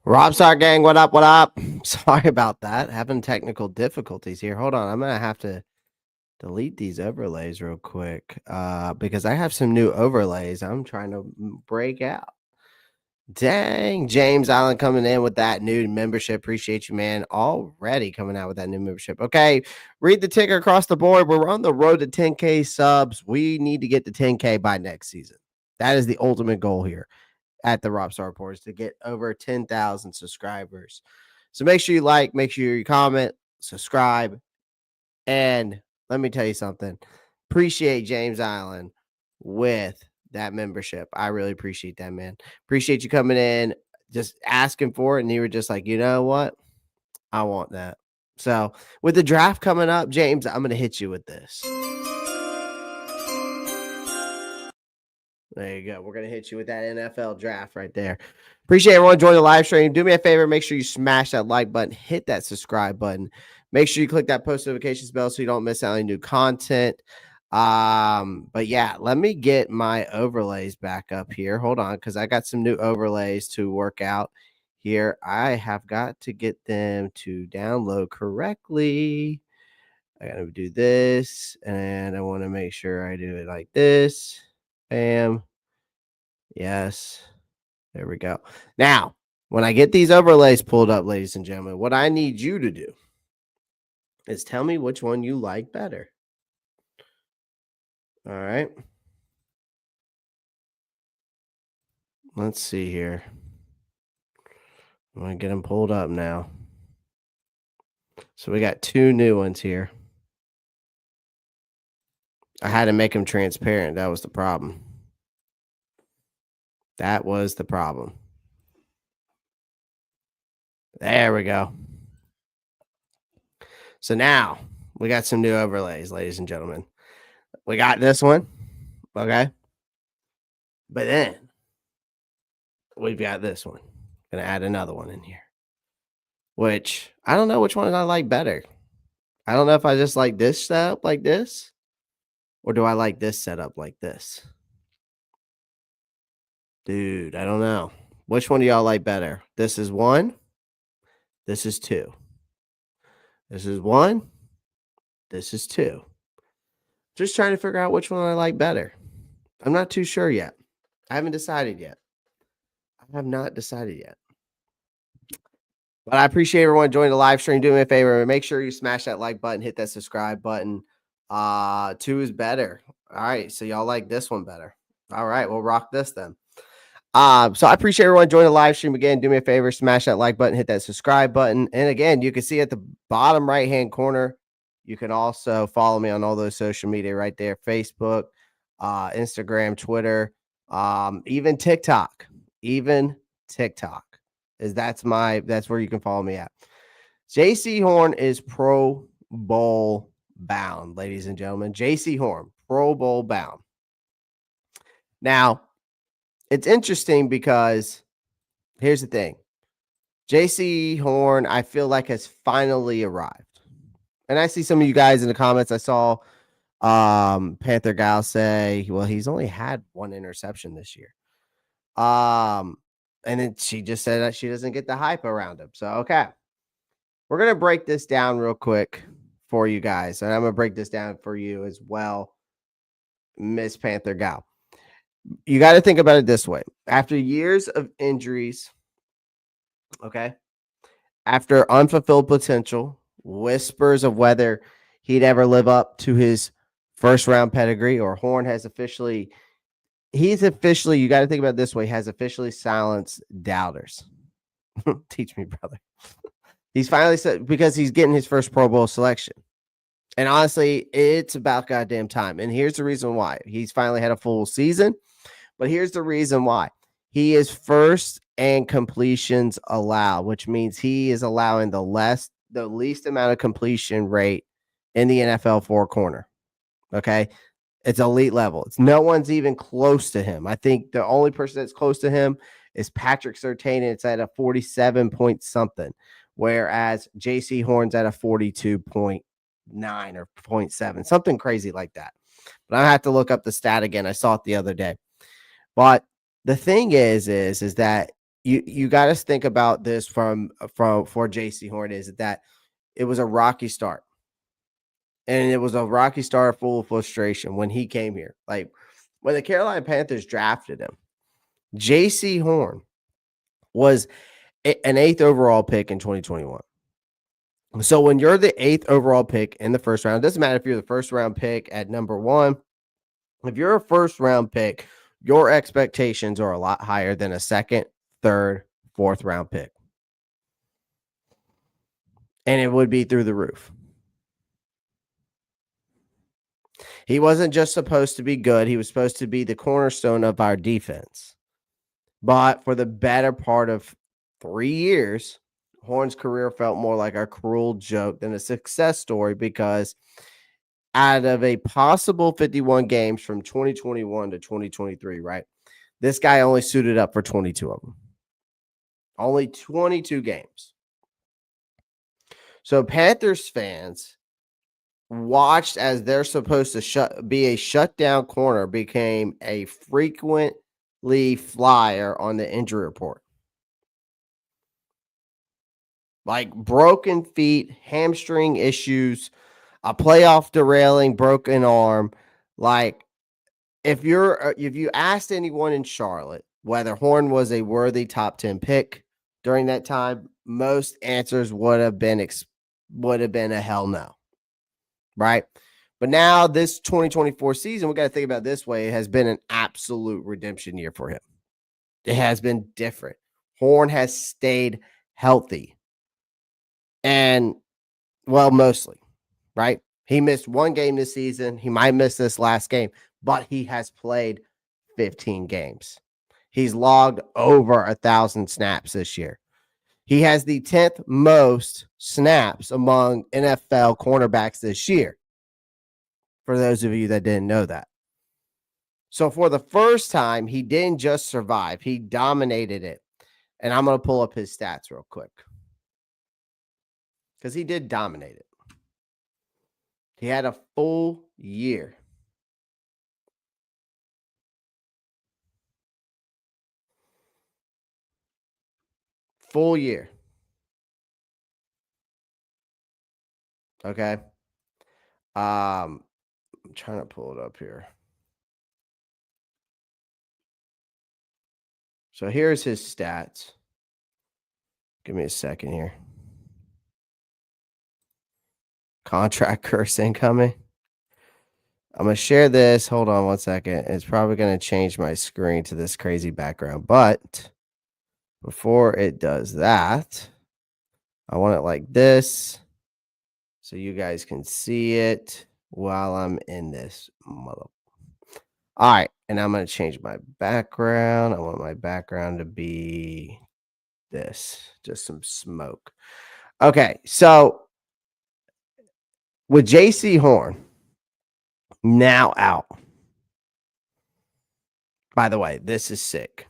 Robstar gang, what up? What up? Sorry about that. Having technical difficulties here. Hold on. I'm gonna have to delete these overlays real quick. Because I have some new overlays I'm trying to break out. Dang, James Allen coming in with that new membership. Appreciate you, man. Already coming out with that new membership. Okay, read the ticker across the board. We're on the road to 10K subs. We need to get to 10K by next season. That is the ultimate goal here at the Robstar Report, is to get over 10,000 subscribers. So make sure you like, make sure you comment, subscribe, and let me tell you something. Appreciate James Allen with that membership. I really appreciate that, man. Appreciate you coming in, just asking for it, and you were just like, you know what? I want that. So with the draft coming up, James, I'm going to hit you with this. There you go. We're going to hit you with that NFL draft right there. Appreciate everyone joining the live stream. Do me a favor. Make sure you smash that like button. Hit that subscribe button. Make sure you click that post notifications bell so you don't miss out on any new content. But yeah, let me get my overlays back up here. Hold on, because I got some new overlays to work out here. I have got to get them to download correctly. I got to do this, and I want to make sure I do it like this. Bam. Yes. There we go. Now, when I get these overlays pulled up, ladies and gentlemen, what I need you to do is tell me which one you like better. All right. Let's see here. I'm going to get them pulled up now. So we got two new ones here. I had to make them transparent. That was the problem. That was the problem. There we go. So now we got some new overlays, ladies and gentlemen. We got this one. Okay. But then we've got this one. Gonna add another one in here. Which I don't know which one I like better. I don't know if I just like this setup like this, or do I like this setup like this? Dude, I don't know. Which one do y'all like better? This is 1. This is 2. This is 1. This is 2. Just trying to figure out which one I like better. I'm not too sure yet. I haven't decided yet. I have not decided yet. But I appreciate everyone joining the live stream. Do me a favor. Make sure you smash that like button, hit that subscribe button. 2 is better. All right. So y'all like this one better. All right. We'll rock this then. So I appreciate everyone joining the live stream again. Do me a favor, smash that like button, hit that subscribe button. And again, you can see at the bottom right-hand corner, you can also follow me on all those social media right there. Facebook, Instagram, Twitter, even TikTok. That's where you can follow me at. Jaycee Horn is Pro Bowl bound, ladies and gentlemen. Jaycee Horn, Pro Bowl bound. Now, it's interesting because here's the thing. Jaycee Horn, I feel like, has finally arrived. And I see some of you guys in the comments. I saw Panther Gal say, well, he's only had 1 interception this year. And then she just said that she doesn't get the hype around him. So, okay. We're going to break this down real quick for you guys. And I'm going to break this down for you as well, Miss Panther Gal. You got to think about it this way. After years of injuries, okay, after unfulfilled potential, whispers of whether he'd ever live up to his first round pedigree, or Horn has officially, you got to think about it this way, has officially silenced doubters. Teach me, brother. He's finally said, because he's getting his first Pro Bowl selection. And honestly, it's about goddamn time. And here's the reason why. He's finally had a full season. But here's the reason why. He is first and completions allowed, which means he is allowing the least amount of completion rate in the NFL for a corner. Okay. It's elite level. It's no one's even close to him. I think the only person that's close to him is Patrick Surtain, and it's at a 47 point something, whereas Jaycee Horn's at a 42.9 or 0.7, something crazy like that. But I have to look up the stat again. I saw it the other day. But the thing is that you got to think about this for Jaycee Horn is that it was a rocky start. And it was a rocky start full of frustration when he came here. Like when the Carolina Panthers drafted him, Jaycee Horn was an 8th overall pick in 2021. So when you're the 8th overall pick in the first round, it doesn't matter if you're the first round pick at number 1. If you're a first round pick, your expectations are a lot higher than a second, third, fourth round pick. And it would be through the roof. He wasn't just supposed to be good. He was supposed to be the cornerstone of our defense. But for the better part of 3 years, Horn's career felt more like a cruel joke than a success story because out of a possible 51 games from 2021 to 2023, right? This guy only suited up for 22 of them. Only 22 games. So Panthers fans watched as they're supposed to be a shutdown corner became a frequently flyer on the injury report. Like broken feet, hamstring issues, a playoff derailing broken arm. Like if you asked anyone in Charlotte whether Horn was a worthy top 10 pick during that time, most answers would have been a hell no. Right? But now this 2024 season, we got to think about it this way, it has been an absolute redemption year for him. It has been different. Horn has stayed healthy. And well, mostly, right? He missed one game this season. He might miss this last game, but he has played 15 games. He's logged over 1,000 snaps this year. He has the 10th most snaps among NFL cornerbacks this year. For those of you that didn't know that. So for the first time, he didn't just survive. He dominated it. And I'm going to pull up his stats real quick. Because he did dominate it. He had a full year. Full year. Okay. I'm trying to pull it up here. So here's his stats. Give me a second here. Contract curse incoming. I'm going to share this. Hold on one second. It's probably going to change my screen to this crazy background. But before it does that, I want it like this so you guys can see it while I'm in this mother. All right. And I'm going to change my background. I want my background to be this, just some smoke. Okay. So with Jaycee Horn now out. By the way, this is sick.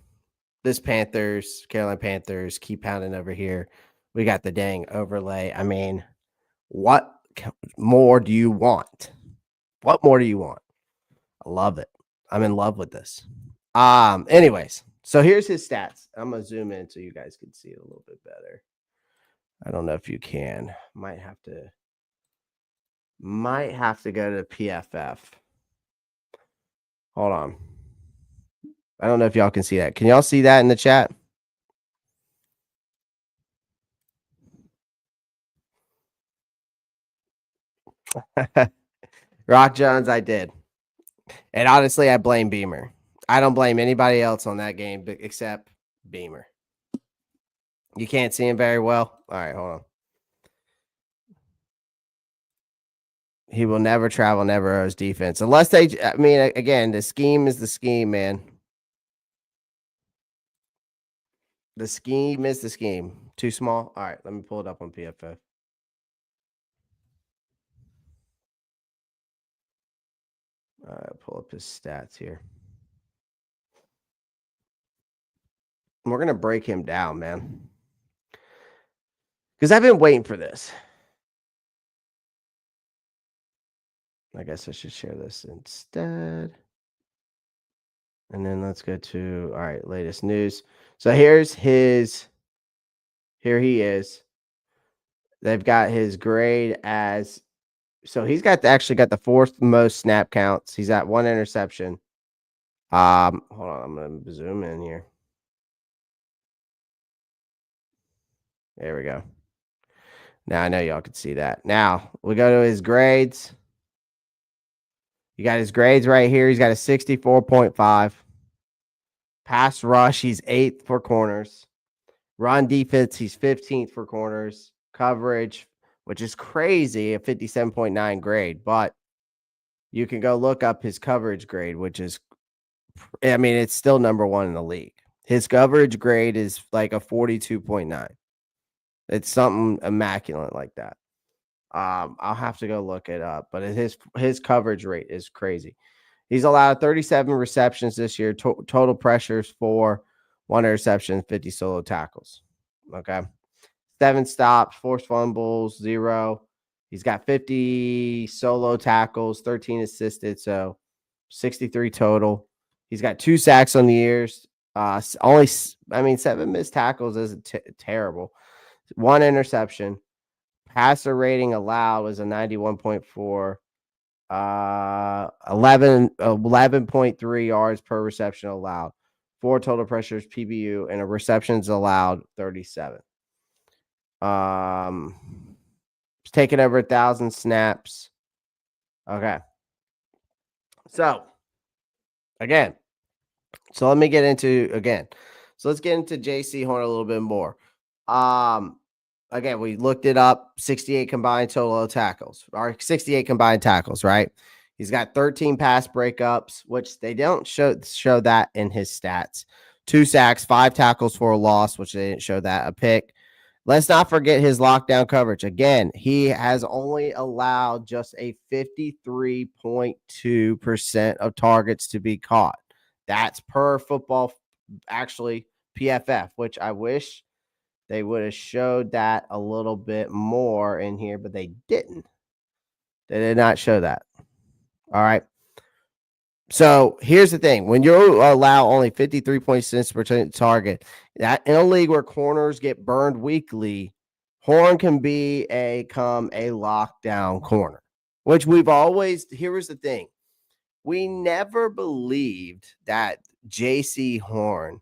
This Carolina Panthers, keep pounding over here. We got the dang overlay. I mean, what more do you want? What more do you want? I love it. I'm in love with this. Anyways, so here's his stats. I'm gonna zoom in so you guys can see it a little bit better. I don't know if you can. Might have to go to PFF. Hold on. I don't know if y'all can see that. Can y'all see that in the chat? Rock Jones, I did. And honestly, I blame Beamer. I don't blame anybody else on that game except Beamer. You can't see him very well? All right, hold on. He will never travel, never owes defense. Unless they, I mean, again, the scheme is the scheme, man. The scheme is the scheme. Too small? All right, let me pull it up on PFF. All right, pull up his stats here. We're going to break him down, man. Because I've been waiting for this. I guess I should share this instead. And then let's go to all right, latest news. So here he is. They've got his grade as he's actually got the fourth most snap counts. He's at 1 interception. Hold on, I'm gonna zoom in here. There we go. Now I know y'all can see that. Now we go to his grades. You got his grades right here. He's got a 64.5. Pass rush, he's 8th for corners. Run defense, he's 15th for corners. Coverage, which is crazy, a 57.9 grade, but you can go look up his coverage grade, which is, I mean, it's still number 1 in the league. His coverage grade is like a 42.9. It's something immaculate like that. I'll have to go look it up, but his coverage rate is crazy. He's allowed 37 receptions this year, total pressures for 1 interception, 50 solo tackles. Okay. 7 stops, forced fumbles, 0. He's got 50 solo tackles, 13 assisted, so 63 total. He's got 2 sacks on the years. 7 missed tackles isn't terrible. 1 interception. Passer rating allowed was a 91.4. 11.3 yards per reception allowed. 4 total pressures PBU and a receptions allowed 37. He's taken over 1,000 snaps. Okay. So again, let me get into let's get into Jaycee Horn a little bit more. Again, we looked it up, 68 combined total tackles, or 68 combined tackles, right? He's got 13 pass breakups, which they don't show that in his stats. 2 sacks, 5 tackles for a loss, which they didn't show that, a pick. Let's not forget his lockdown coverage. Again, he has only allowed just a 53.2% of targets to be caught. That's per football, actually, PFF, which I wish they would have showed that a little bit more in here, but they didn't. They did not show that. All right. So here's the thing. When you allow only 53.6% target, that in a league where corners get burned weekly, Horn can become a lockdown corner, which we've always, here's the thing. We never believed that Jaycee Horn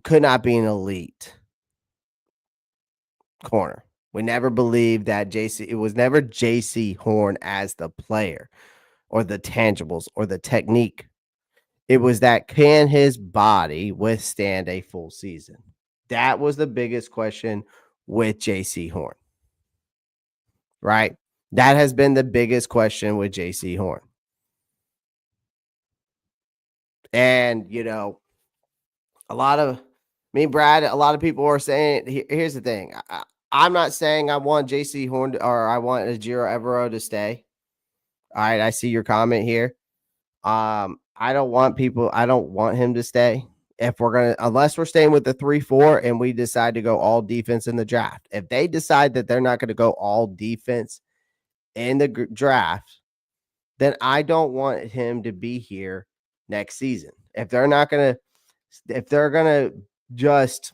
could not be an elite corner. We never believed that it was never Jaycee Horn as the player or the tangibles or the technique. It was that, can his body withstand a full season? That was the biggest question with Jaycee Horn, right? That has been the biggest question with Jaycee Horn. And, a lot of people are saying, here's the thing. I'm not saying I want Jaycee Horn or I want Ejiro Evero to stay. All right, I see your comment here. I don't want him to stay. Unless we're staying with the 3-4 and we decide to go all defense in the draft. If they decide that they're not going to go all defense in the draft, then I don't want him to be here next season. If they're going to just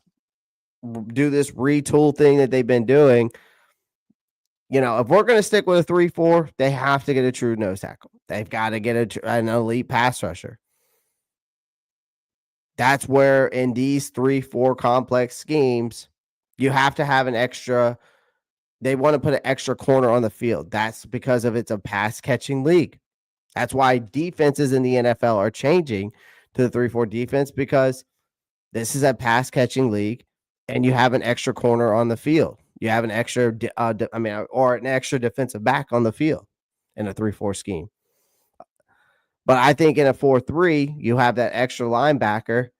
do this retool thing that they've been doing, if we're going to stick with a 3-4, they have to get a true nose tackle. They've got to get an elite pass rusher. That's where in these 3-4 complex schemes, you have to have an extra. They want to put an extra corner on the field. That's because it's a pass catching league. That's why defenses in the NFL are changing to the 3-4 defense, because this is a pass catching league and you have an extra corner on the field. You have an extra, or an extra defensive back on the field in a 3-4 scheme. But I think in a 4-3, you have that extra linebacker.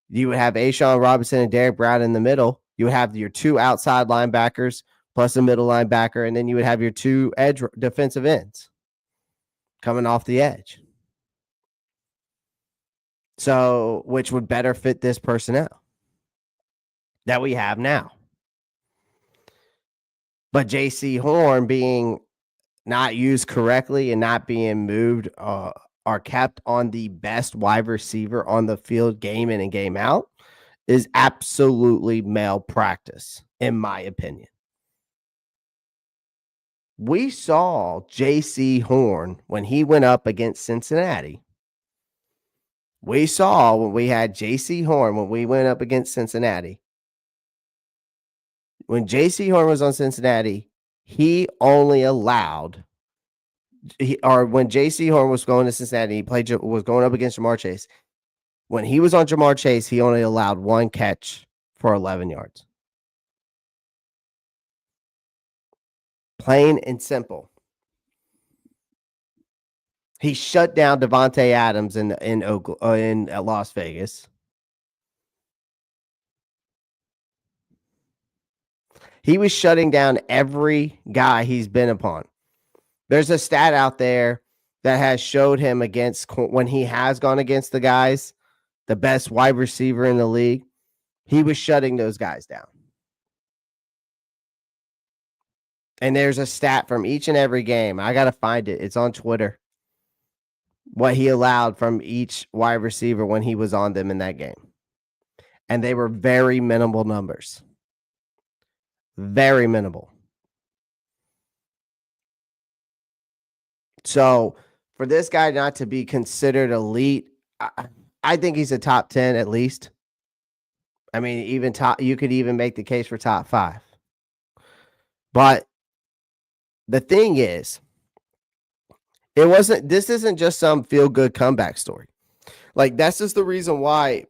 You would have A'Shawn Robinson and Derek Brown in the middle. You would have your 2 outside linebackers plus a middle linebacker, and then you would have your 2 edge defensive ends coming off the edge. So, which would better fit this personnel that we have now. But Jaycee Horn being not used correctly and not being moved are kept on the best wide receiver on the field game in and game out is absolutely malpractice, in my opinion. We saw Jaycee Horn when he went up against Cincinnati. We saw when we had Jaycee Horn when we went up against Cincinnati. When Jaycee Horn was on Cincinnati, he only allowed when Jaycee Horn was going to Cincinnati, he was going up against Jamar Chase. When he was on Jamar Chase, he only allowed one catch for 11 yards. Plain and simple. He shut down Devontae Adams in Las Vegas. He was shutting down every guy he's been upon. There's a stat out there that has showed him when he has gone against the guys, the best wide receiver in the league, he was shutting those guys down. And there's a stat from each and every game. I got to find it. It's on Twitter. What he allowed from each wide receiver when he was on them in that game. And they were very minimal numbers. Very minimal. So for this guy not to be considered elite, I think he's a top 10 at least. I mean, you could even make the case for top 5. But the thing is, this isn't just some feel-good comeback story. Like, that's just the reason why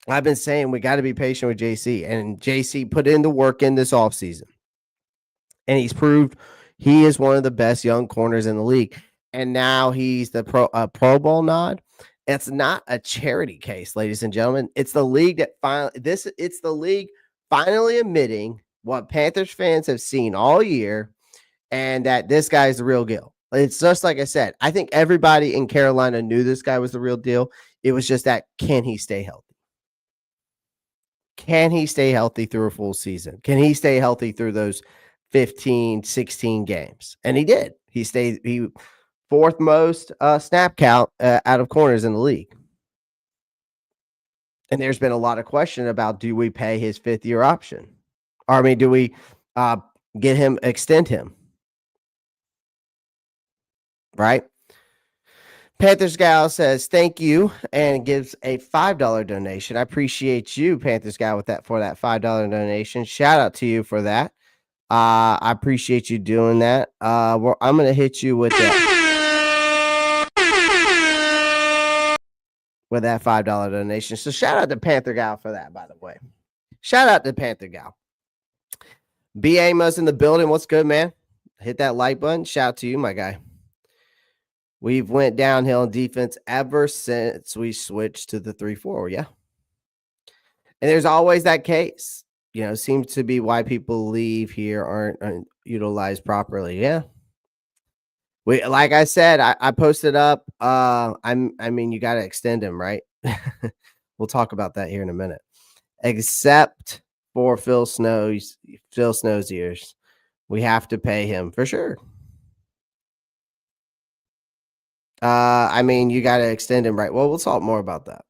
I've been saying we got to be patient with Jaycee. And Jaycee put in the work in this offseason. And he's proved he is one of the best young corners in the league. And now he's the Pro Bowl nod. It's not a charity case, ladies and gentlemen. It's the league it's the league finally admitting what Panthers fans have seen all year, and that this guy is the real deal. It's just like I said. I think everybody in Carolina knew this guy was the real deal. It was just that, can he stay healthy? Can he stay healthy through a full season? Can he stay healthy through those 15, 16 games? And he did. He fourth most snap count out of corners in the league. And there's been a lot of question about, do we pay his 5th-year option? Or, I mean, do we extend him? Right? Panthers Gal says thank you and gives a $5 donation. I appreciate you, Panthers Gal, for that $5 donation. Shout out to you for that. I appreciate you doing that. I'm going to hit you with that $5 donation. So shout out to Panther Gal for that, by the way. Shout out to Panther Gal. B. Amos in the building. What's good, man? Hit that like button. Shout out to you, my guy. We've went downhill in defense ever since we switched to the 3-4. Yeah. And there's always that case. Seems to be why people leave here aren't utilized properly. Yeah. Like I said, I posted up. I mean, you got to extend him, right? We'll talk about that here in a minute. Except for Phil Snow's ears, we have to pay him for sure. I mean, you got to extend him, right? Well, we'll talk more about that.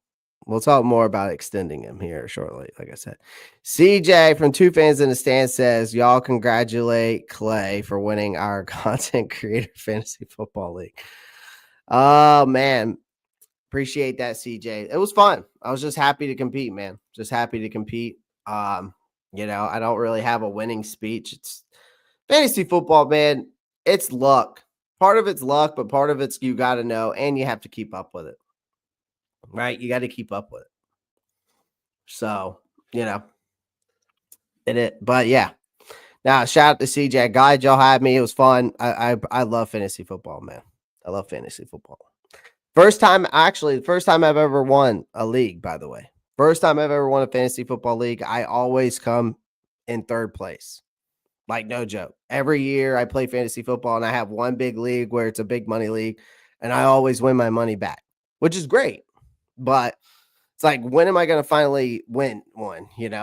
We'll talk more about extending him here shortly. Like I said, CJ from Two Fans in the Stand says, y'all congratulate Clay for winning our Content Creator Fantasy Football League. Oh, man. Appreciate that, CJ. It was fun. I was just happy to compete, man. Just happy to compete. I don't really have a winning speech. It's fantasy football, man. It's luck. Part of it's luck, but part of it's you got to know, and you have to keep up with it. Right? You got to keep up with it. So, but yeah. Now, shout out to CJ. Glad y'all had me. It was fun. I love fantasy football, man. I love fantasy football. First time I've ever won a league, by the way. First time I've ever won a fantasy football league. I always come in 3rd place. Like, no joke. Every year I play fantasy football and I have one big league where it's a big money league and I always win my money back, which is great. But it's like, when am I going to finally win one, In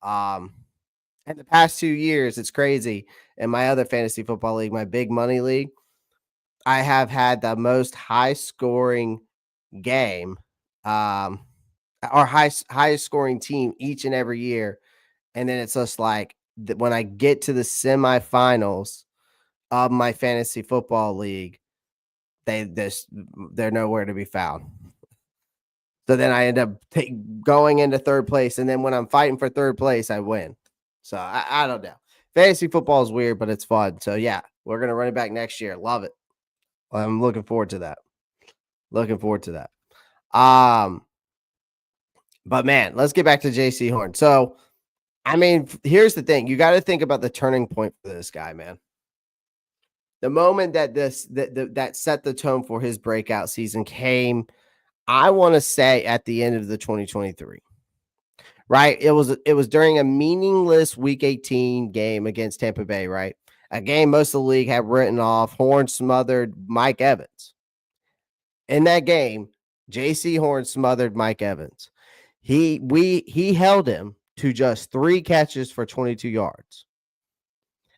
the past 2 years, it's crazy. In my other fantasy football league, my big money league, I have had the most high scoring game, or highest scoring team each and every year. And then it's just like when I get to the semifinals of my fantasy football league, they're nowhere to be found. So then I end up going into third place, and then when I'm fighting for third place, I win. So I don't know. Fantasy football is weird, but it's fun. So yeah, we're gonna run it back next year. Love it. I'm looking forward to that. Looking forward to that. But man, let's get back to Jaycee Horn. So, I mean, here's the thing: you got to think about the turning point for this guy, man. The moment that that set the tone for his breakout season came, I want to say at the end of the 2023. Right? It was during a meaningless Week 18 game against Tampa Bay, right? A game most of the league had written off. Horn smothered Mike Evans. In that game, Jaycee Horn smothered Mike Evans. He held him to just 3 catches for 22 yards.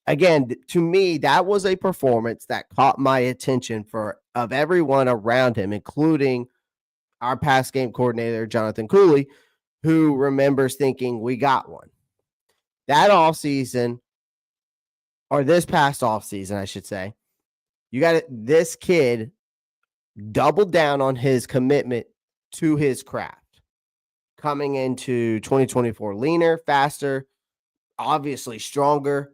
Again, to me, that was a performance that caught my attention of everyone around him, including our pass game coordinator, Jonathan Cooley, who remembers thinking we got one. That offseason, or this past offseason, I should say, this kid doubled down on his commitment to his craft. Coming into 2024, leaner, faster, obviously stronger,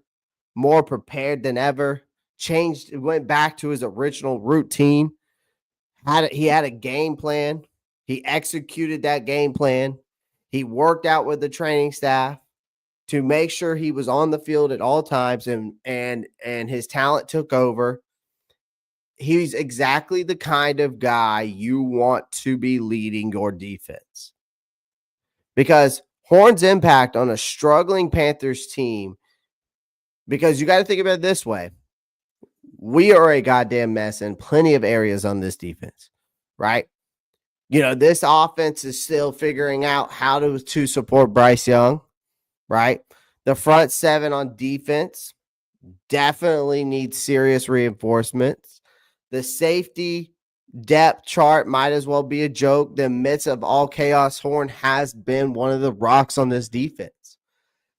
more prepared than ever. Went back to his original routine. He had a game plan. He executed that game plan. He worked out with the training staff to make sure he was on the field at all times, and his talent took over. He's exactly the kind of guy you want to be leading your defense. Because Horn's impact on a struggling Panthers team, because you got to think about it this way. We are a goddamn mess in plenty of areas on this defense, right? You know, this offense is still figuring out how to support Bryce Young, right? The front 7 on defense definitely needs serious reinforcements. The safety depth chart might as well be a joke. The midst of all chaos, Horn has been one of the rocks on this defense.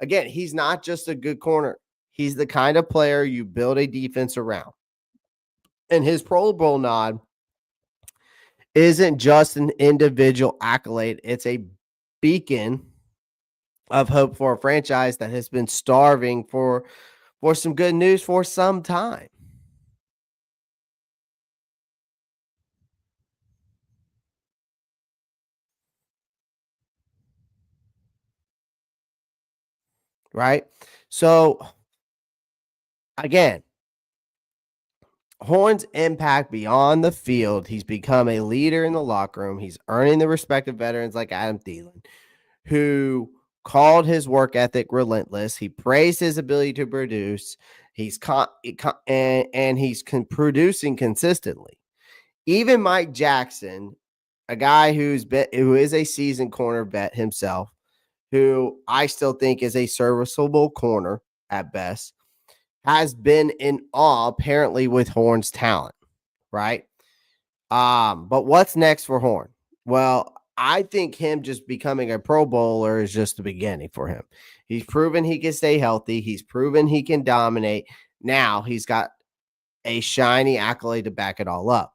Again, he's not just a good corner. He's the kind of player you build a defense around. And his Pro Bowl nod isn't just an individual accolade. It's a beacon of hope for a franchise that has been starving for some good news for some time. Right? So, again, Horn's impact beyond the field, he's become a leader in the locker room. He's earning the respect of veterans like Adam Thielen, who called his work ethic relentless. He praised his ability to produce. He's producing consistently. Even Mike Jackson, a guy who is a seasoned corner vet himself, who I still think is a serviceable corner at best, has been in awe apparently with Horn's talent, right? But what's next for Horn? Well, I think him just becoming a Pro Bowler is just the beginning for him. He's proven he can stay healthy. He's proven he can dominate. Now he's got a shiny accolade to back it all up.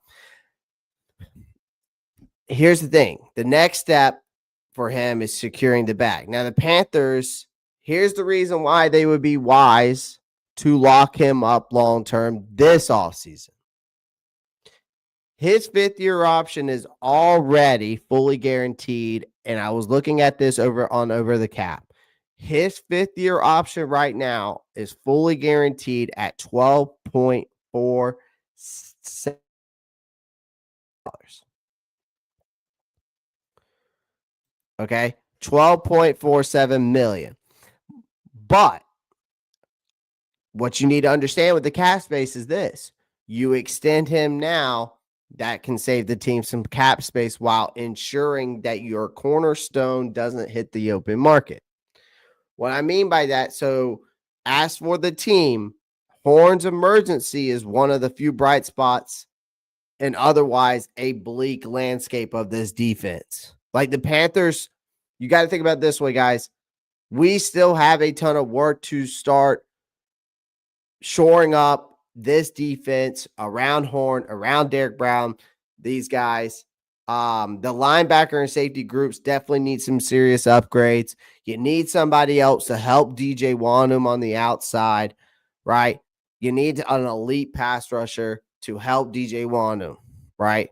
Here's the thing. The next step for him is securing the bag. Now, the Panthers, here's the reason why they would be wise to lock him up long-term this offseason. His 5th-year option is already fully guaranteed, and I was looking at this over the cap. His 5th-year option right now is fully guaranteed at $12.47. Okay, $12.47 million. But what you need to understand with the cap space is this: you extend him now, that can save the team some cap space while ensuring that your cornerstone doesn't hit the open market. What I mean by that, so as for the team, Horn's emergency is one of the few bright spots and otherwise a bleak landscape of this defense. Like the Panthers, you got to think about it this way, guys. We still have a ton of work to start shoring up this defense around Horn, around Derek Brown, these guys. The linebacker and safety groups definitely need some serious upgrades. You need somebody else to help DJ Wanham on the outside, right? You need an elite pass rusher to help DJ Wanham, right?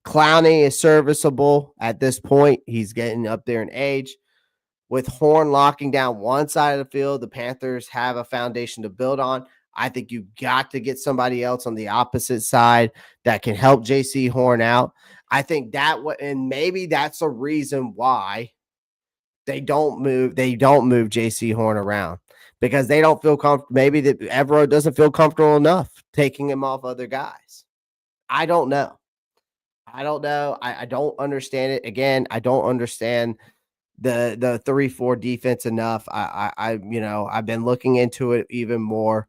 Clowney is serviceable at this point. He's getting up there in age. With Horn locking down one side of the field, the Panthers have a foundation to build on. I think you got to get somebody else on the opposite side that can help Jaycee Horn out. I think and maybe that's a reason why they don't move Jaycee Horn around, because they don't feel comfortable. Maybe that Evero doesn't feel comfortable enough taking him off other guys. I don't know. I don't understand it. Again, I don't understand the 3-4 defense enough. I've been looking into it even more,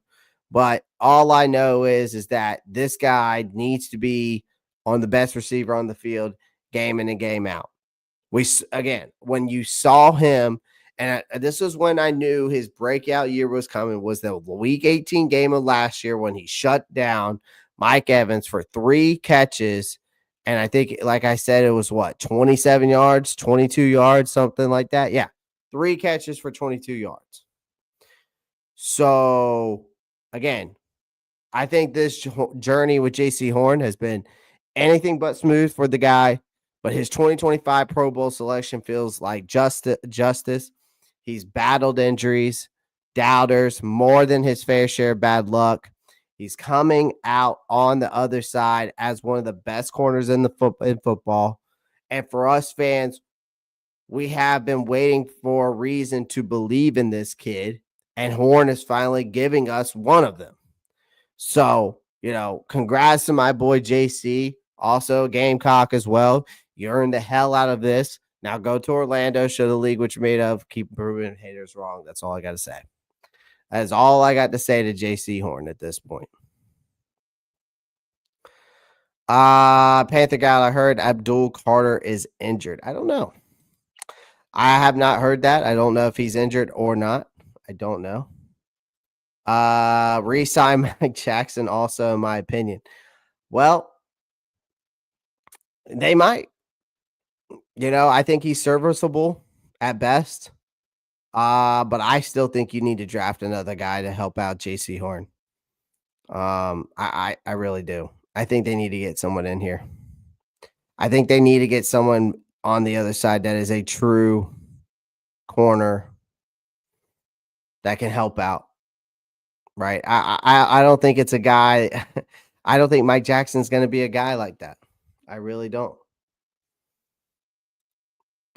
but all I know is that this guy needs to be on the best receiver on the field, game in and game out. When you saw him, and this was when I knew his breakout year was coming, was the week 18 game of last year when he shut down Mike Evans for 3 catches. And I think, like I said, it was 27 yards, 22 yards, something like that. Yeah. 3 catches for 22 yards. So again, I think this journey with Jaycee Horn has been anything but smooth for the guy, but his 2025 Pro Bowl selection feels like justice. He's battled injuries, doubters, more than his fair share of bad luck. He's coming out on the other side as one of the best corners in football. And for us fans, we have been waiting for a reason to believe in this kid, and Horn is finally giving us one of them. So, congrats to my boy Jaycee, also Gamecock as well. You earned the hell out of this. Now go to Orlando, show the league what you're made of, keep proving haters wrong. That's all I got to say. That is all I got to say to Jaycee Horn at this point. Panther guy, I heard Abdul Carter is injured. I don't know. I have not heard that. I don't know if he's injured or not. I don't know. Re-sign Mike Jackson, also, in my opinion. Well, they might. I think he's serviceable at best. But I still think you need to draft another guy to help out Jaycee Horn. I really do. I think they need to get someone in here. I think they need to get someone on the other side that is a true corner that can help out. Right. I don't think it's a guy. I don't think Mike Jackson's going to be a guy like that. I really don't.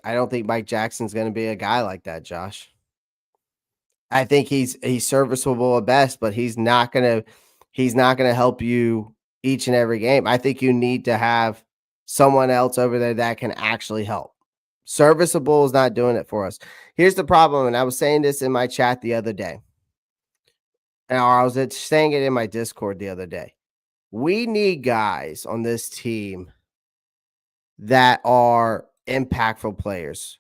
I don't think Mike Jackson's going to be a guy like that, Josh. I think he's serviceable at best, but he's not going to help you each and every game. I think you need to have someone else over there that can actually help. Serviceable is not doing it for us. Here's the problem, and I was saying this in my chat the other day. And I was saying it in my Discord the other day. We need guys on this team that are impactful players.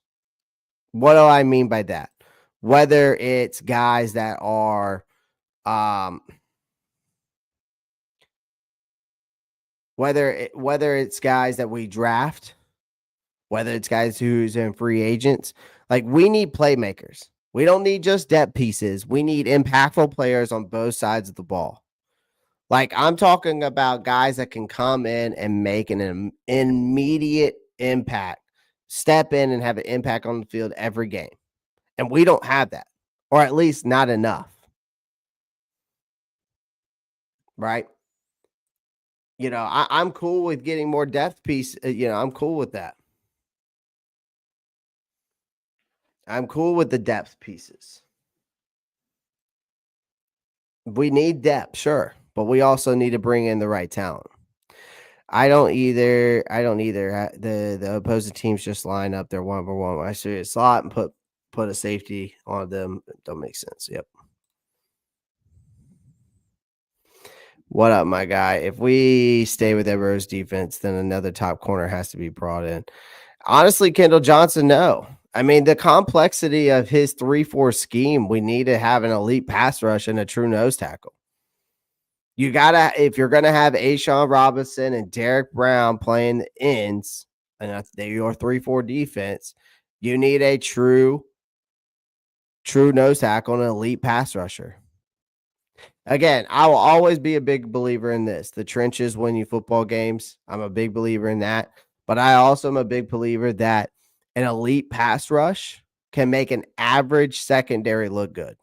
What do I mean by that? Whether it's guys that are whether it's guys that we draft, whether it's guys who's in free agents, like we need playmakers. We don't need just depth pieces. We need impactful players on both sides of the ball. Like I'm talking about guys that can come in and make an immediate impact, step in and have an impact on the field every game. And we don't have that, or at least not enough. Right? I'm cool with getting more depth piece. I'm cool with that. I'm cool with the depth pieces. We need depth, sure, but we also need to bring in the right talent. I don't either. The opposing teams just line up their 1-for-1. I see a slot and put a safety on them. It don't make sense. Yep. What up, my guy? If we stay with Evero's defense, then another top corner has to be brought in. Honestly, Kendall Johnson, no. I mean, the complexity of his 3-4 scheme, we need to have an elite pass rush and a true nose tackle. You gotta, if you're gonna have Ashawn Robinson and Derek Brown playing the ends, and they're your 3-4 defense, you need a true nose tackle and an elite pass rusher. Again, I will always be a big believer in this. The trenches win you football games. I'm a big believer in that. But I also am a big believer that an elite pass rush can make an average secondary look good.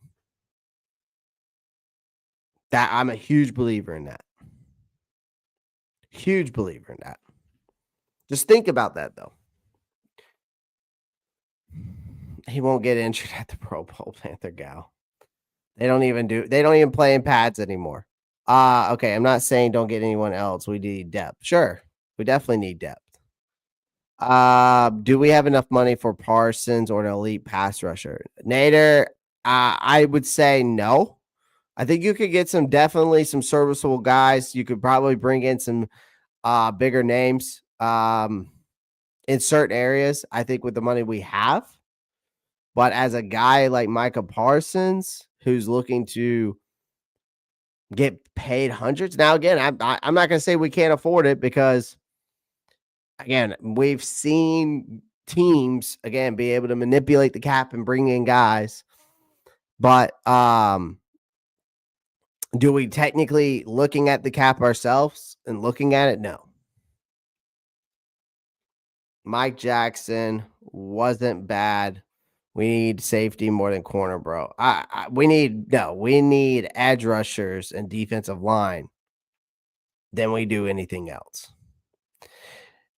That I'm a huge believer in that. Huge believer in that. Just think about that though. He won't get injured at the Pro Bowl, Panther Gal. They don't even play in pads anymore. Okay. I'm not saying don't get anyone else. We need depth. Sure. We definitely need depth. Do we have enough money for Parsons or an elite pass rusher? Nader, I would say no. I think you could get definitely some serviceable guys. You could probably bring in some bigger names in certain areas, I think, with the money we have. But as a guy like Micah Parsons, who's looking to get paid hundreds, now again, I'm not going to say we can't afford it because, again, we've seen teams again be able to manipulate the cap and bring in guys. But do we technically, looking at the cap ourselves and looking at it? No. Mike Jackson wasn't bad. We need safety more than corner, bro. We need edge rushers and defensive line than we do anything else.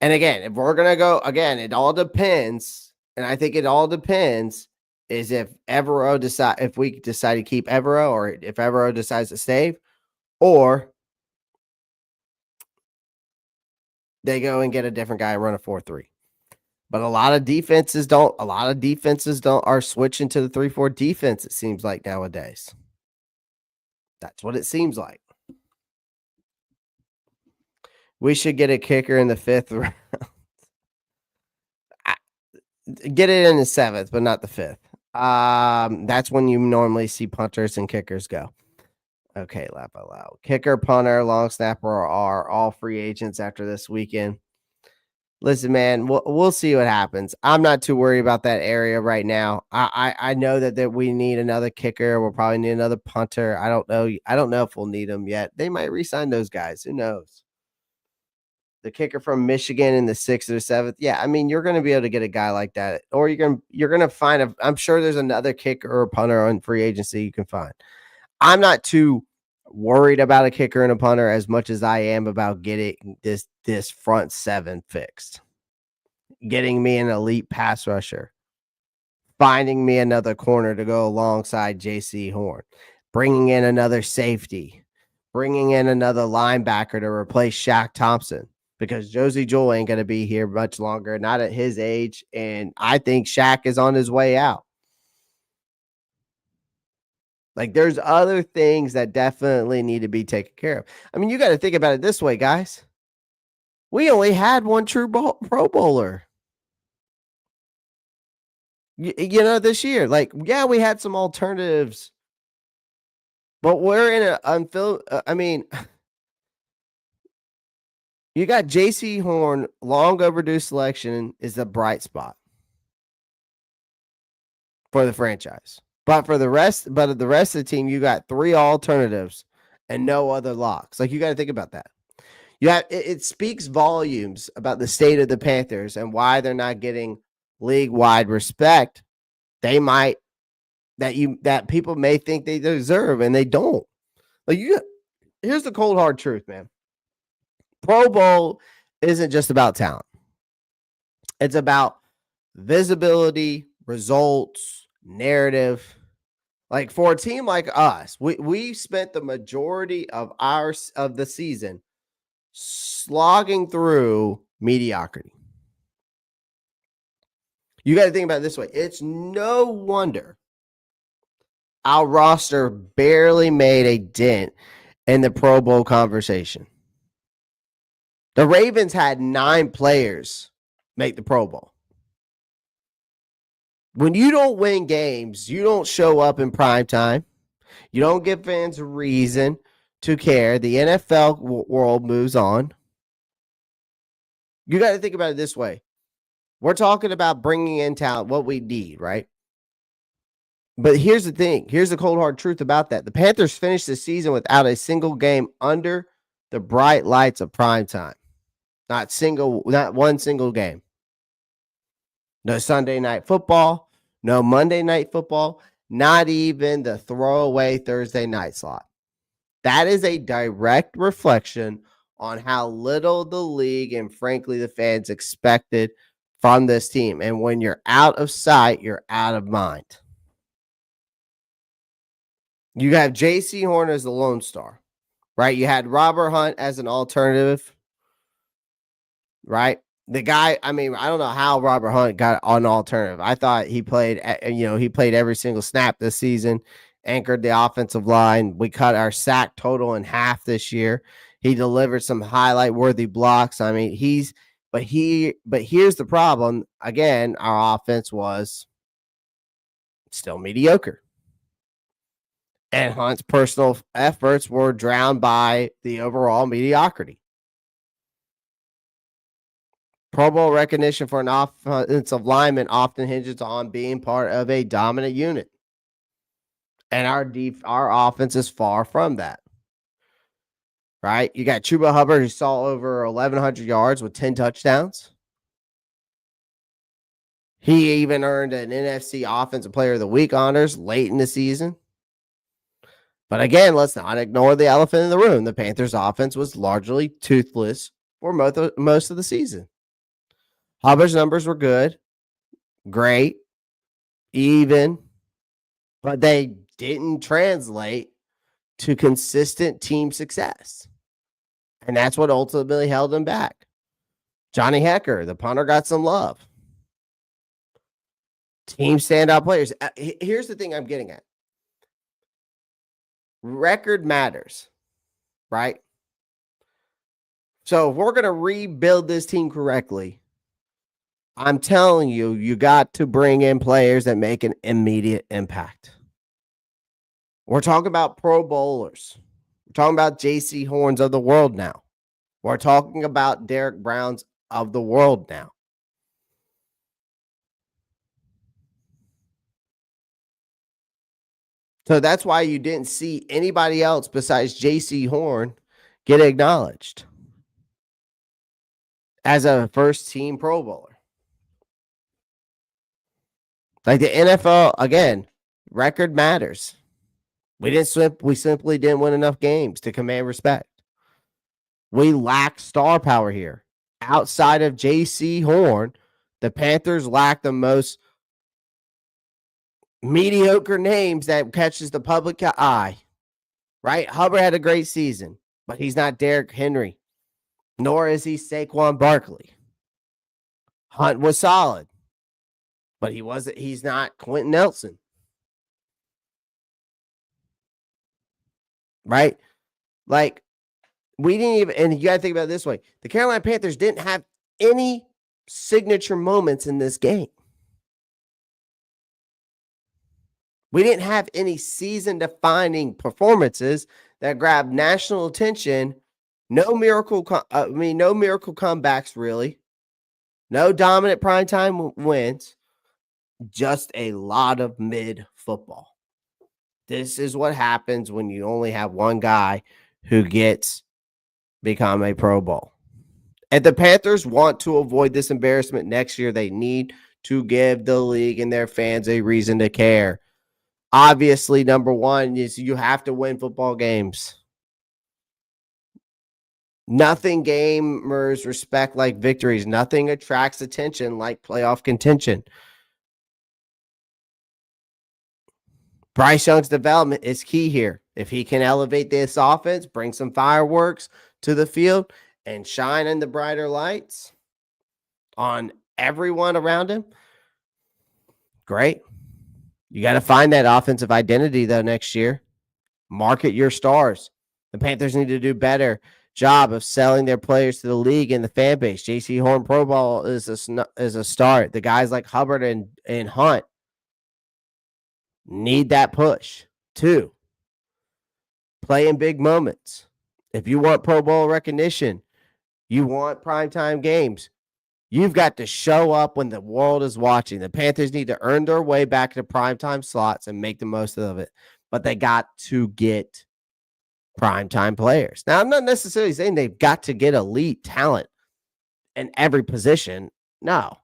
And again, if we're gonna go again, it all depends. And I think it all depends is if we decide to keep Evero, or if Evero decides to stay, or they go and get a different guy and run a 4-3. But a lot of defenses are switching to the 3-4 defense, it seems like nowadays. That's what it seems like. We should get a kicker in the 5th round. Get it in the 7th, but not the 5th. That's when you normally see punters and kickers go. Okay, laugh out loud. Kicker, punter, long snapper are all free agents after this weekend. Listen, man, we'll see what happens. I'm not too worried about that area right now. I know that we need another kicker. We'll probably need another punter. I don't know if we'll need them yet. They might re-sign those guys. Who knows? The kicker from Michigan in the 6th or 7th. Yeah, I mean, you're going to be able to get a guy like that, or you're going to find I'm sure there's another kicker or punter on free agency you can find. I'm not too worried about a kicker and a punter as much as I am about getting this front 7 fixed. Getting me an elite pass rusher. Finding me another corner to go alongside Jaycee Horn. Bringing in another safety. Bringing in another linebacker to replace Shaq Thompson. Because Josie Jewell ain't going to be here much longer, not at his age. And I think Shaq is on his way out. Like, there's other things that definitely need to be taken care of. I mean, you got to think about it this way, guys. We only had one true Pro Bowler. You know, this year. Like, yeah, we had some alternatives. But we're in an unfilled. I mean, you got Jaycee Horn, long overdue selection, is the bright spot for the franchise. But of the rest of the team, you got 3 alternatives and no other locks. Like, you got to think about that. It speaks volumes about the state of the Panthers and why they're not getting league-wide respect. That people may think they deserve, and they don't. Like, here's the cold hard truth, man. Pro Bowl isn't just about talent. It's about visibility, results, narrative. Like, for a team like us, we spent the majority of the season slogging through mediocrity. You got to think about it this way. It's no wonder our roster barely made a dent in the Pro Bowl conversation. The Ravens had 9 players make the Pro Bowl. When you don't win games, you don't show up in prime time. You don't give fans a reason to care. The NFL world moves on. You got to think about it this way. We're talking about bringing in talent, what we need, right? But here's the thing. Here's the cold, hard truth about that. The Panthers finished the season without a single game under the bright lights of prime time. Not one single game. No Sunday night football, no Monday night football, not even the throwaway Thursday night slot. That is a direct reflection on how little the league and, frankly, the fans expected from this team. And when you're out of sight, you're out of mind. You have Jaycee Horn as the Lone Star, right? You had Robert Hunt as an alternative, right? The guy, I mean, I don't know how Robert Hunt got an alternative. I thought he played, he played every single snap this season, anchored the offensive line. We cut our sack total in half this year. He delivered some highlight-worthy blocks. I mean, but here's the problem. Again, our offense was still mediocre. And Hunt's personal efforts were drowned by the overall mediocrity. Pro Bowl recognition for an offensive lineman often hinges on being part of a dominant unit. And our offense is far from that. Right? You got Chuba Hubbard, who saw over 1,100 yards with 10 touchdowns. He even earned an NFC Offensive Player of the Week honors late in the season. But again, let's not ignore the elephant in the room. The Panthers' offense was largely toothless for most of the season. Hubbard's numbers were good, great, even, but they didn't translate to consistent team success. And that's what ultimately held him back. Johnny Hecker, the punter, got some love. Team standout players. Here's the thing I'm getting at. Record matters, right? So if we're going to rebuild this team correctly, I'm telling you, you got to bring in players that make an immediate impact. We're talking about Pro Bowlers. We're talking about Jaycee Horns of the world now. We're talking about Derek Browns of the world now. So that's why you didn't see anybody else besides Jaycee Horn get acknowledged as a first-team Pro Bowler. Like the NFL, again, record matters. We simply didn't win enough games to command respect. We lack star power here. Outside of Jaycee Horn, the Panthers lack the most mediocre names that catches the public eye. Right? Hubbard had a great season, but he's not Derrick Henry, nor is he Saquon Barkley. Hunt was solid, but he's not Quentin Nelson. Right? Like, we didn't even, and you got to think about it this way. The Carolina Panthers didn't have any signature moments in this game. We didn't have any season-defining performances that grabbed national attention. No miracle comebacks, really. No dominant primetime wins. Just a lot of mid football. This is what happens when you only have one guy who become a Pro Bowl. And the Panthers want to avoid this embarrassment next year. They need to give the league and their fans a reason to care. Obviously, number one is you have to win football games. Nothing gamers respect like victories. Nothing attracts attention like playoff contention. Bryce Young's development is key here. If he can elevate this offense, bring some fireworks to the field, and shine in the brighter lights on everyone around him, great. You got to find that offensive identity, though, next year. Market your stars. The Panthers need to do better job of selling their players to the league and the fan base. Jaycee Horn Pro Bowl is a start. The guys like Hubbard and Hunt need that push. 2, play in big moments. If you want Pro Bowl recognition, you want primetime games, you've got to show up when the world is watching. The Panthers need to earn their way back to primetime slots and make the most of it. But they got to get primetime players. Now, I'm not necessarily saying they've got to get elite talent in every position. No.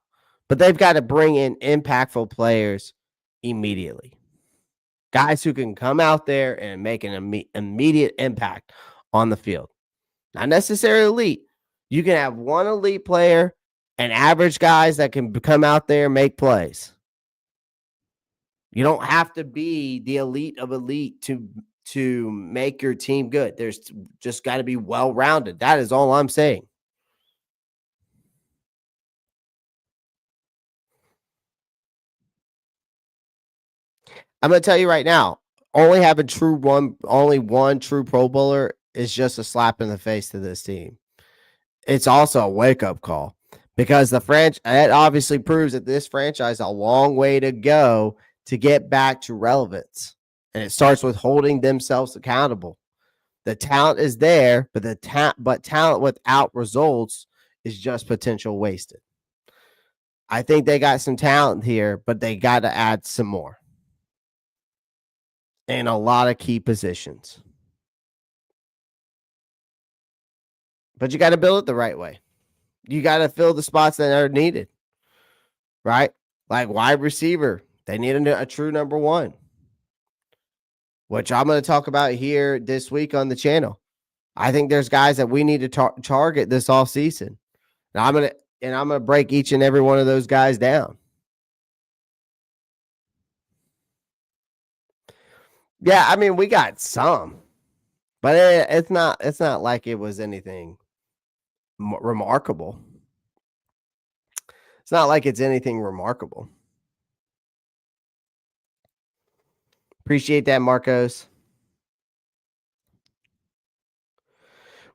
But they've got to bring in impactful players immediately. Guys who can come out there and make an immediate impact on the field. Not necessarily elite. You can have one elite player and average guys that can come out there and make plays. You don't have to be the elite of elite to make your team good. There's just got to be well-rounded. That is all I'm saying. I'm going to tell you right now, only one true Pro Bowler is just a slap in the face to this team. It's also a wake-up call because that obviously proves that this franchise a long way to go to get back to relevance. And it starts with holding themselves accountable. The talent is there, but talent without results is just potential wasted. I think they got some talent here, but they got to add some more in a lot of key positions. But you got to build it the right way. You got to fill the spots that are needed, right? Like wide receiver, they need a true number 1, which I'm going to talk about here this week on the channel. I think there's guys that we need to target this off season. Now I'm going to break each and every one of those guys down. Yeah, I mean, we got some, but it's not like it was anything remarkable. It's not like it's anything remarkable. Appreciate that, Marcos.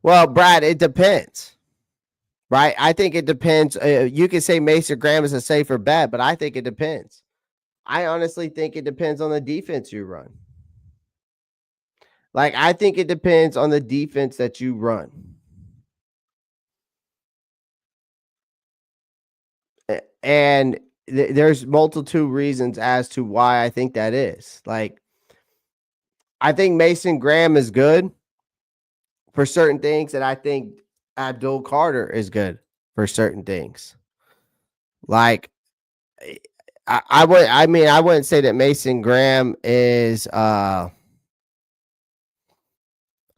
Well, Brad, it depends, right? I think it depends. You can say Mason Graham is a safer bet, but I think it depends. I honestly think it depends on the defense you run. Like, I think it depends on the defense that you run. And there's multitude reasons as to why I think that is. Like, I think Mason Graham is good for certain things, and I think Abdul Carter is good for certain things. Like, I wouldn't say that Mason Graham is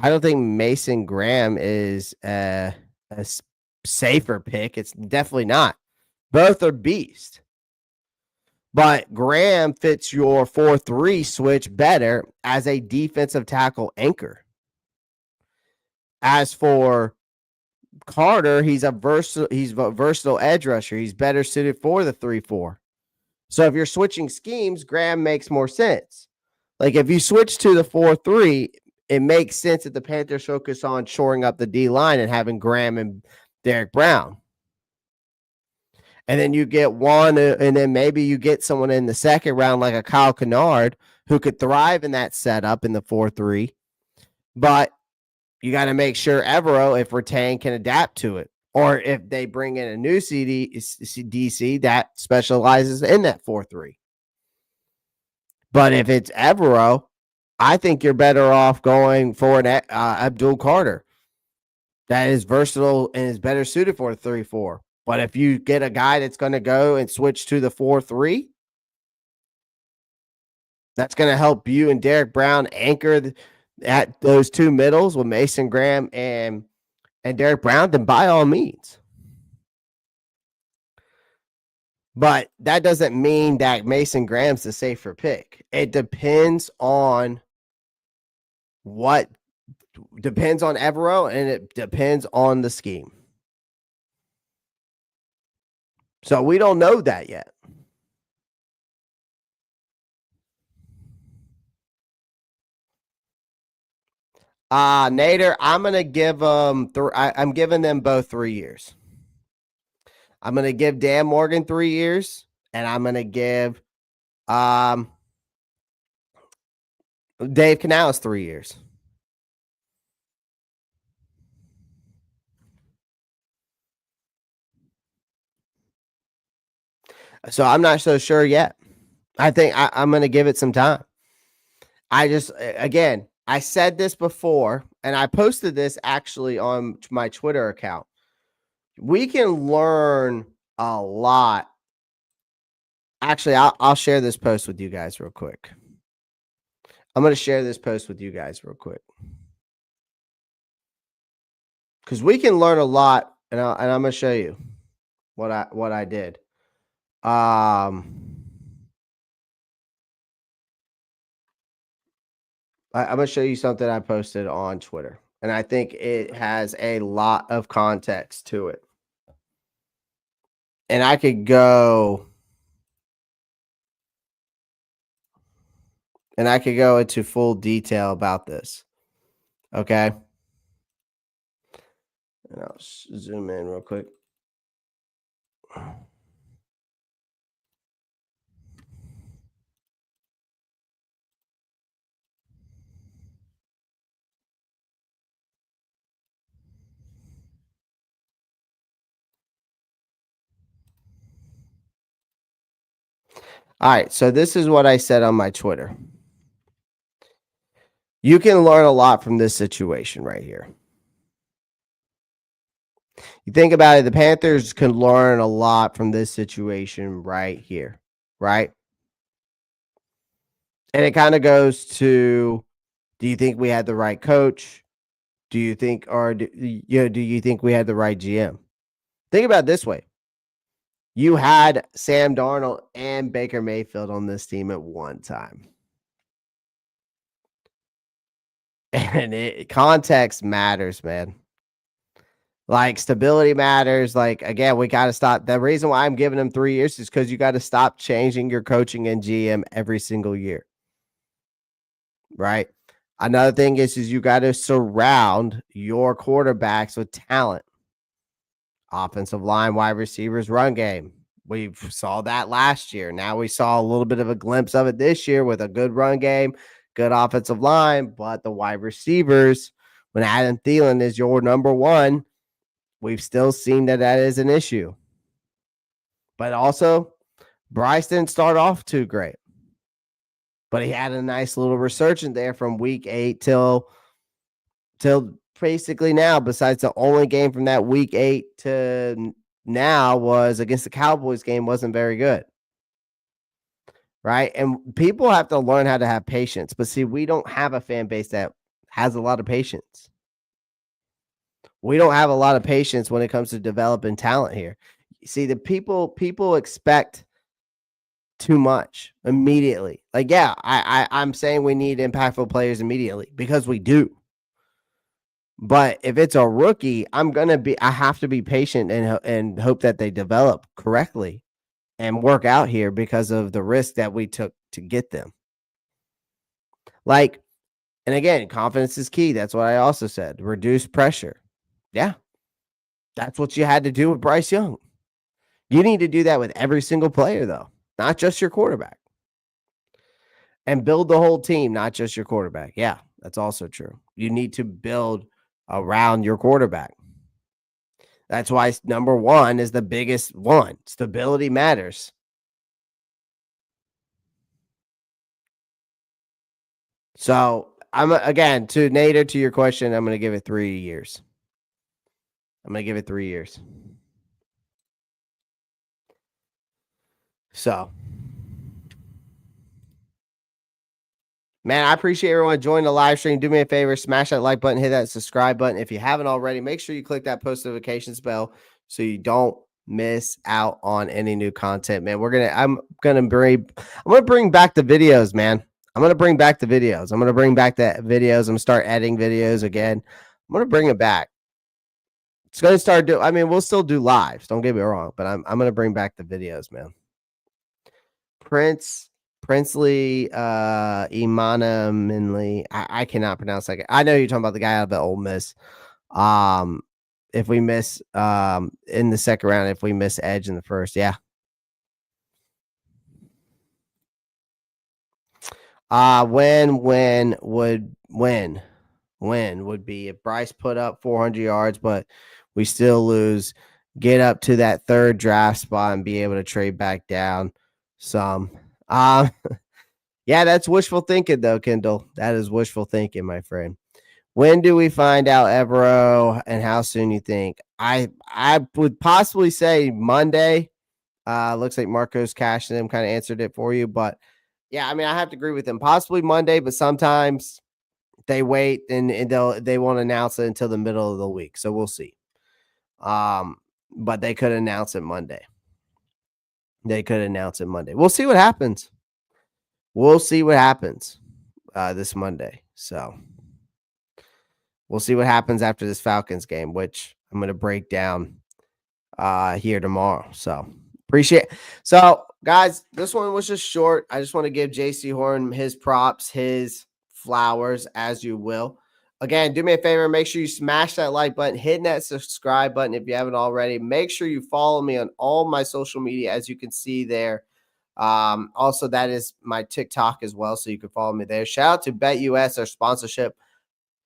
I don't think Mason Graham is a safer pick. It's definitely not. Both are beast. But Graham fits your 4-3 switch better as a defensive tackle anchor. As for Carter, he's a versatile edge rusher. He's better suited for the 3-4. So if you're switching schemes, Graham makes more sense. Like if you switch to the 4-3, it makes sense that the Panthers focus on shoring up the D line and having Graham and Derek Brown. And then you get one, and then maybe you get someone in the second round like a Kyle Kennard who could thrive in that setup in the 4-3. But you got to make sure Evero, if retained, can adapt to it. Or if they bring in a new DC that specializes in that 4-3. But if it's Evero, I think you're better off going for an Abdul Carter that is versatile and is better suited for a 3-4. But if you get a guy that's going to go and switch to the 4-3, that's going to help you and Derek Brown anchor at those two middles with Mason Graham and Derek Brown, then by all means. But that doesn't mean that Mason Graham's the safer pick. It depends on Evero, and it depends on the scheme. So we don't know that yet. Nader, I'm gonna give them. I'm giving them both 3 years. I'm gonna give Dan Morgan 3 years, and I'm gonna give Dave Canales 3 years. So I'm not so sure yet. I think I'm going to give it some time. Again, I said this before, and I posted this actually on my Twitter account. We can learn a lot. Actually, I'll share this post with you guys real quick. I'm going to share this post with you guys real quick. Because we can learn a lot, and I'm going to show you what I did. I'm going to show you something I posted on Twitter, and I think it has a lot of context to it. And I could go into full detail about this. Okay. And I'll zoom in real quick. All right, so this is what I said on my Twitter. You can learn a lot from this situation right here. You think about it, the Panthers can learn a lot from this situation right here, right? And it kind of goes to, do you think we had the right coach? Do you think we had the right GM? Think about it this way. You had Sam Darnold and Baker Mayfield on this team at one time. And context matters, man. Like, stability matters. Like, again, we got to stop. The reason why I'm giving them 3 years is because you got to stop changing your coaching and GM every single year. Right? Another thing is you got to surround your quarterbacks with talent. Offensive line, wide receivers, run game. We saw that last year. Now we saw a little bit of a glimpse of it this year with a good run game, good offensive line, but the wide receivers, when Adam Thielen is your number one, we've still seen that is an issue. But also, Bryce didn't start off too great, but he had a nice little resurgence there from week 8 till basically now. Besides, the only game from that week 8 to now was against the Cowboys game, wasn't very good. Right? And people have to learn how to have patience. But see, we don't have a fan base that has a lot of patience. We don't have a lot of patience when it comes to developing talent here. See, the people expect too much immediately. Like, yeah, I'm saying we need impactful players immediately because we do. But if it's a rookie, I have to be patient and hope that they develop correctly and work out here because of the risk that we took to get them. Like, and again, confidence is key. That's what I also said. Reduce pressure. Yeah. That's what you had to do with Bryce Young. You need to do that with every single player, though, not just your quarterback. And build the whole team, not just your quarterback. Yeah, that's also true. You need to build around your quarterback. That's why number one is the biggest one. Stability matters. So again, to Nader, to your question, I'm going to give it 3 years. I'm going to give it 3 years. So, man, I appreciate everyone joining the live stream. Do me a favor, smash that like button, hit that subscribe button. If you haven't already, make sure you click that post notifications bell so you don't miss out on any new content, man. I'm gonna bring back the videos, man. I'm gonna bring back the videos. I'm gonna start editing videos again. I'm gonna bring it back. It's gonna start we'll still do lives. Don't get me wrong, but I'm gonna bring back the videos, man. Prince Princely Imana Minley. I cannot pronounce that. I know you're talking about the guy out of Ole Miss. Um, if we miss in the second round, if we miss Edge in the first, yeah. When would be if Bryce put up 400 yards, but we still lose, get up to that third draft spot and be able to trade back down some. Um, yeah, that's wishful thinking though, Kendall. That is wishful thinking, my friend. When do we find out Evero and how soon you think? I would possibly say Monday. Looks like Marcos Cash and them kind of answered it for you, but yeah, I mean, I have to agree with them. Possibly Monday, but sometimes they wait and they won't announce it until the middle of the week. So we'll see. But they could announce it Monday. We'll see what happens. This Monday. So we'll see what happens after this Falcons game, which I'm going to break down here tomorrow. So appreciate it. So guys, this one was just short. I just want to give Jaycee Horn his props, his flowers, as you will. Again, do me a favor, make sure you smash that like button, hit that subscribe button if you haven't already. Make sure you follow me on all my social media, as you can see there. Also, that is my TikTok as well, so you can follow me there. Shout out to BetUS, our sponsorship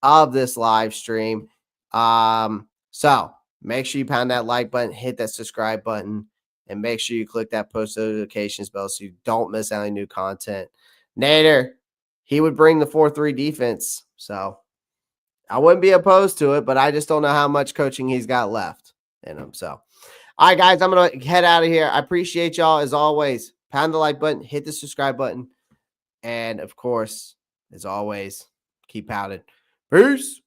of this live stream. So make sure you pound that like button, hit that subscribe button, and make sure you click that post notifications bell so you don't miss any new content. Nader, he would bring the 4-3 defense, so I wouldn't be opposed to it, but I just don't know how much coaching he's got left in him. So, all right, guys, I'm going to head out of here. I appreciate y'all as always. Pound the like button, hit the subscribe button, and of course, as always, keep pounding. Peace.